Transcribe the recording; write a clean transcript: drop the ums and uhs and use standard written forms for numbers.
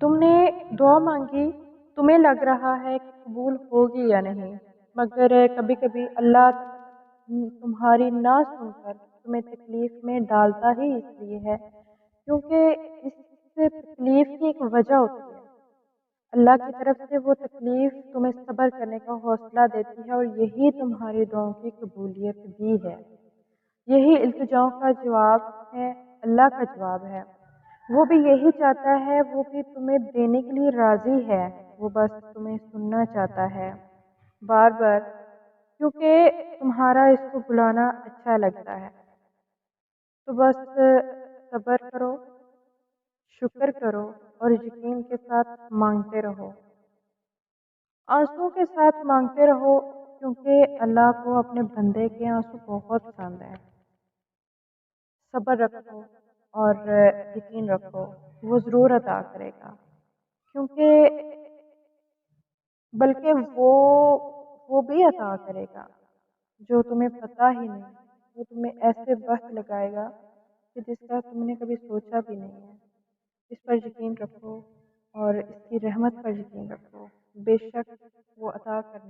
تم نے دعا مانگی، تمہیں لگ رہا ہے کہ قبول ہوگی یا نہیں، مگر کبھی کبھی اللہ تمہاری نہ سن کر تمہیں تکلیف میں ڈالتا ہی اس لیے ہے کیونکہ اس سے تکلیف کی ایک وجہ ہوتی ہے۔ اللہ کی طرف سے وہ تکلیف تمہیں صبر کرنے کا حوصلہ دیتی ہے، اور یہی تمہاری دعاؤں کی قبولیت بھی ہے۔ یہی التجاؤں کا جواب ہے، اللہ کا جواب ہے۔ وہ بھی یہی چاہتا ہے، وہ بھی تمہیں دینے کے لیے راضی ہے، وہ بس تمہیں سننا چاہتا ہے بار بار، کیونکہ تمہارا اس کو بلانا اچھا لگتا ہے۔ تو بس صبر کرو، شکر کرو، اور یقین کے ساتھ مانگتے رہو، آنسو کے ساتھ مانگتے رہو، کیونکہ اللہ کو اپنے بندے کے آنسو بہت پسند ہے۔ صبر رکھو اور یقین رکھو، وہ ضرور عطا کرے گا، کیونکہ بلکہ وہ بھی عطا کرے گا جو تمہیں پتہ ہی نہیں۔ وہ تمہیں ایسے وقت لگائے گا کہ جس کا تم نے کبھی سوچا بھی نہیں ہے۔ اس پر یقین رکھو اور اس کی رحمت پر یقین رکھو، بے شک وہ عطا کرنے